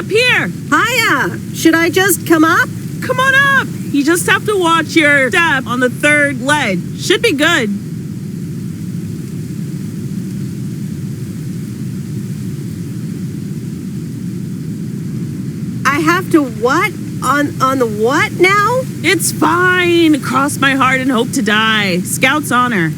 up here. Hiya! Should I just come up? Come on up. You just have to watch your step on the third ledge. Should be good. I have to what? On the what now? It's fine. Cross my heart and hope to die. Scout's honor.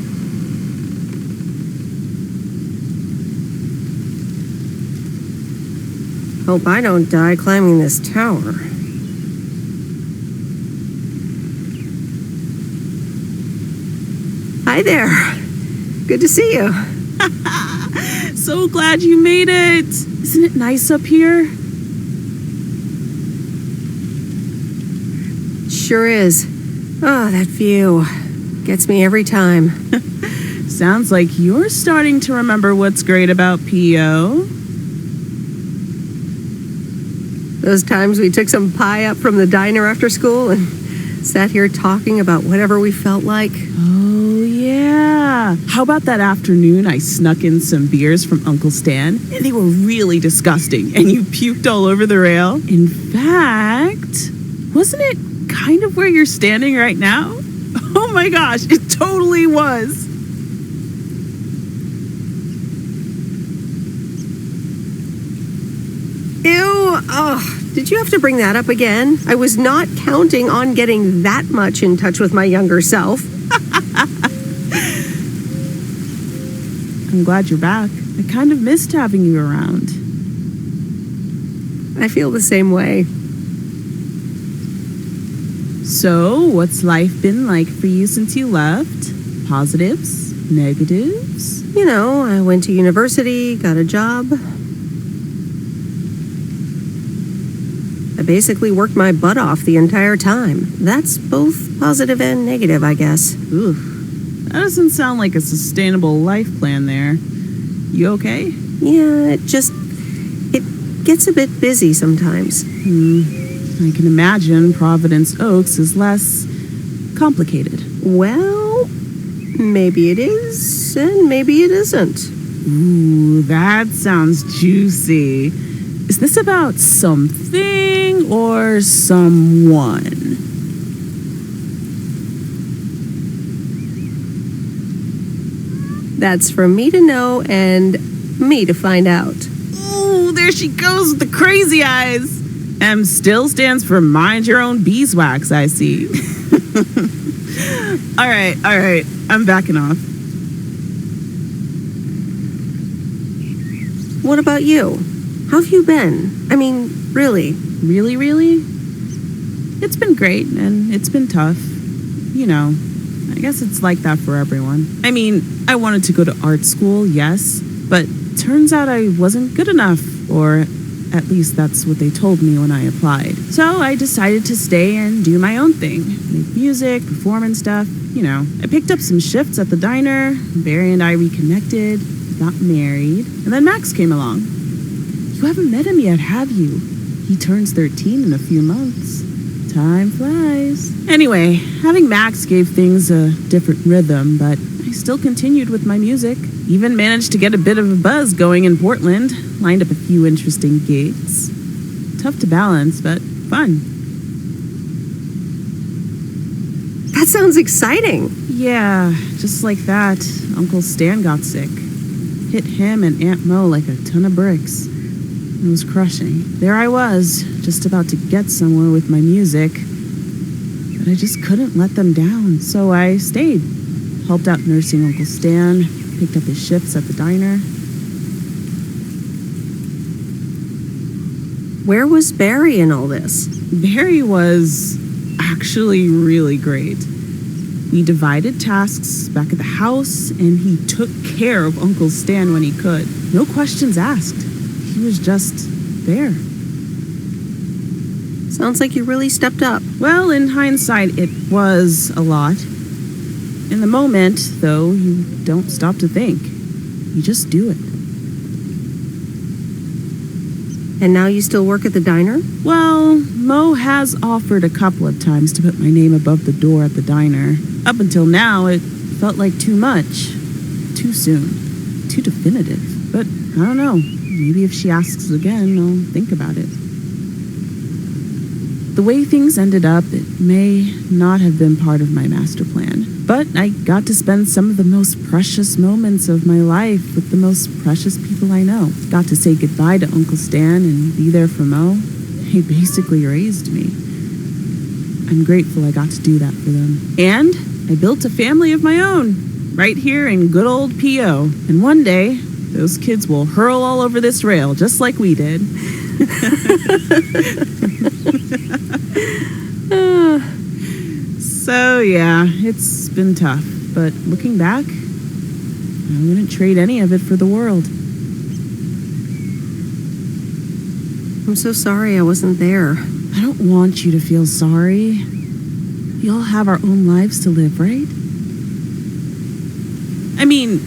Hope I don't die climbing this tower. Hi there. Good to see you. So glad you made it. Isn't it nice up here? Sure is. Oh, that view gets me every time. Sounds like you're starting to remember what's great about P.O. Those times we took some pie up from the diner after school and sat here talking about whatever we felt like. Oh, yeah. How about that afternoon I snuck in some beers from Uncle Stan, and they were really disgusting, and you puked all over the rail? In fact, wasn't it kind of where you're standing right now? Oh my gosh, it totally was. Ew, oh, did you have to bring that up again? I was not counting on getting that much in touch with my younger self. I'm glad you're back. I kind of missed having you around. I feel the same way. So, what's life been like for you since you left? Positives? Negatives? You know, I went to university, got a job. I basically worked my butt off the entire time. That's both positive and negative, I guess. Oof. That doesn't sound like a sustainable life plan there. You okay? Yeah, it gets a bit busy sometimes. I can imagine Providence Oaks is less complicated. Well, maybe it is, and maybe it isn't. Ooh, that sounds juicy. Is this about something or someone? That's for me to know and me to find out. Ooh, there she goes with the crazy eyes. M still stands for mind your own beeswax, I see. All right, I'm backing off. What about you? How have you been? I mean, really? Really? It's been great, and it's been tough. You know, I guess it's like that for everyone. I mean, I wanted to go to art school, yes, but turns out I wasn't good enough, or at least that's what they told me when I applied. So I decided to stay and do my own thing. Make music, perform and stuff. You know, I picked up some shifts at the diner. Barry and I reconnected, got married, and then Max came along. You haven't met him yet, have you? He turns 13 in a few months. Time flies. Anyway, having Max gave things a different rhythm, but I still continued with my music. Even managed to get a bit of a buzz going in Portland. Lined up a few interesting gigs. Tough to balance, but fun. That sounds exciting. Yeah, just like that, Uncle Stan got sick. Hit him and Aunt Mo like a ton of bricks. It was crushing. There I was, just about to get somewhere with my music, but I just couldn't let them down, so I stayed. Helped out nursing Uncle Stan, picked up his shifts at the diner. Where was Barry in all this? Barry was actually really great. We divided tasks back at the house, and he took care of Uncle Stan when he could. No questions asked. He was just there. Sounds like you really stepped up. Well, in hindsight, it was a lot. In the moment, though, you don't stop to think. You just do it. And now you still work at the diner? Well, Mo has offered a couple of times to put my name above the door at the diner. Up until now, it felt like too much. Too soon. Too definitive. But I don't know. Maybe if she asks again, I'll think about it. The way things ended up, it may not have been part of my master plan, but I got to spend some of the most precious moments of my life with the most precious people I know. Got to say goodbye to Uncle Stan and be there for Mo. He basically raised me. I'm grateful I got to do that for them. And I built a family of my own, right here in good old P.O. And one day, those kids will hurl all over this rail, just like we did. So, yeah, it's been tough. But looking back, I wouldn't trade any of it for the world. I'm so sorry I wasn't there. I don't want you to feel sorry. We all have our own lives to live, right? I mean,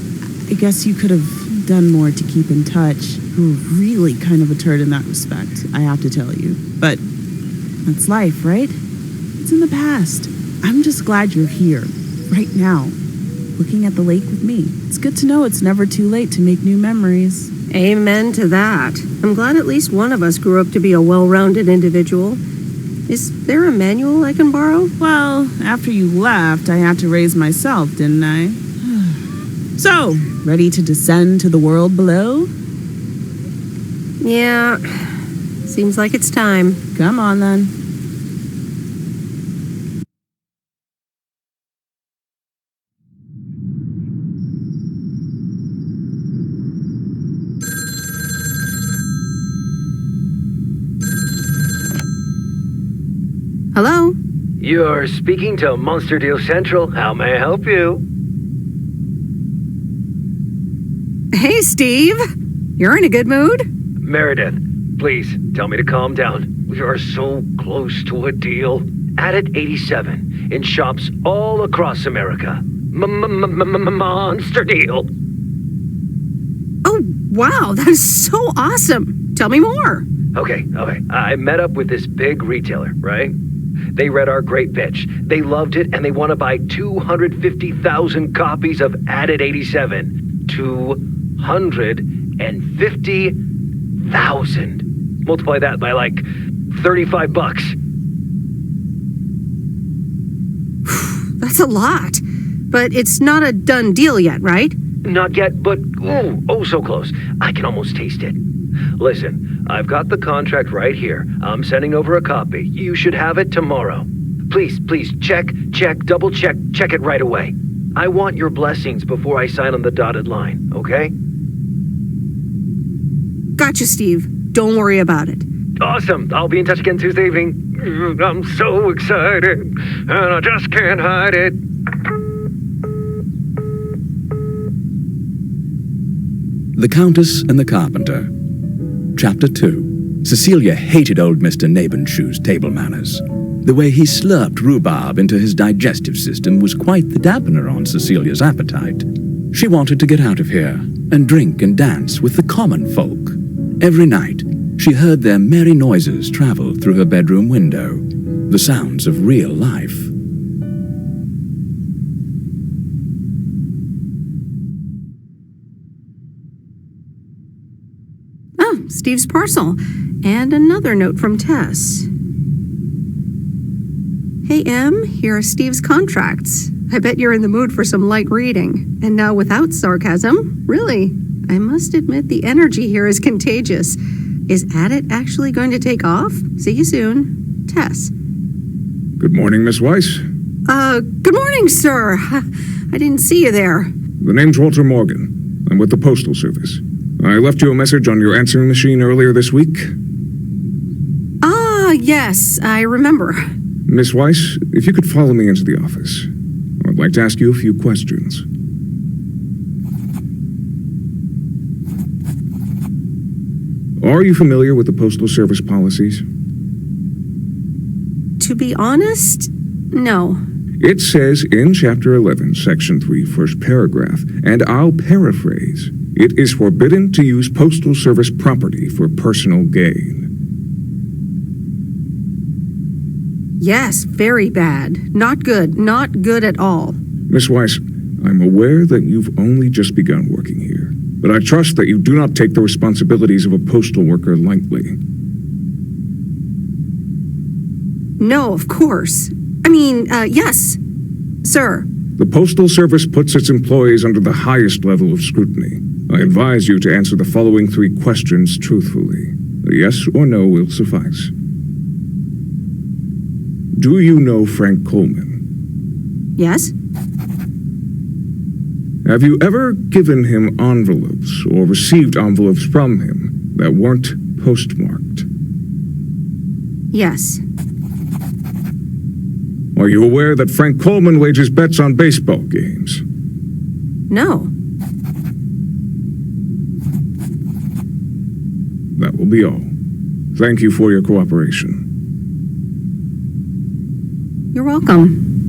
I guess you could have done more to keep in touch. You were really kind of a turd in that respect, I have to tell you. But that's life, right? It's in the past. I'm just glad you're here, right now, looking at the lake with me. It's good to know it's never too late to make new memories. Amen to that. I'm glad at least one of us grew up to be a well-rounded individual. Is there a manual I can borrow? Well, after you left, I had to raise myself, didn't I? So, ready to descend to the world below? Yeah, seems like it's time. Come on, then. Hello? You're speaking to Monster Deal Central. How may I help you? Hey, Steve. You're in a good mood? Meredith, please tell me to calm down. We are so close to a deal. Added 87 in shops all across America. Monster Deal. Oh, wow, that is so awesome. Tell me more. Okay. I met up with this big retailer, right? They read our great pitch. They loved it, and they want to buy 250,000 copies of Added 87. 250,000. Multiply that by like $35. That's a lot. But it's not a done deal yet, right? Not yet, but oh so close. I can almost taste it. Listen, I've got the contract right here. I'm sending over a copy. You should have it tomorrow. Please, check, double check it right away. I want your blessings before I sign on the dotted line, okay? Gotcha, Steve. Don't worry about it. Awesome. I'll be in touch again Tuesday evening. I'm so excited, and I just can't hide it. The Countess and the Carpenter. Chapter 2. Cecilia hated old Mr. Nabenshoe's table manners. The way he slurped rhubarb into his digestive system was quite the dampener on Cecilia's appetite. She wanted to get out of here and drink and dance with the common folk. Every night, she heard their merry noises travel through her bedroom window, the sounds of real life. Oh, Steve's parcel. And another note from Tess. Hey, Em, here are Steve's contracts. I bet you're in the mood for some light reading. And now without sarcasm, really, I must admit the energy here is contagious. Is Addit actually going to take off? See you soon. Tess. Good morning, Miss Weiss. Good morning, sir. I didn't see you there. The name's Walter Morgan. I'm with the Postal Service. I left you a message on your answering machine earlier this week. Ah, yes, I remember. Miss Weiss, if you could follow me into the office. I'd like to ask you a few questions. Are you familiar with the Postal Service policies? To be honest, no. It says in Chapter 11, Section 3, first paragraph, and I'll paraphrase, it is forbidden to use Postal Service property for personal gain. Yes, very bad. Not good. Not good at all. Miss Weiss, I'm aware that you've only just begun working here, but I trust that you do not take the responsibilities of a postal worker lightly. No, of course. Yes, sir. The Postal Service puts its employees under the highest level of scrutiny. I advise you to answer the following 3 questions truthfully. A yes or no will suffice. Do you know Frank Coleman? Yes? Have you ever given him envelopes or received envelopes from him that weren't postmarked? Yes. Are you aware that Frank Coleman wagers bets on baseball games? No. That will be all. Thank you for your cooperation. You're welcome.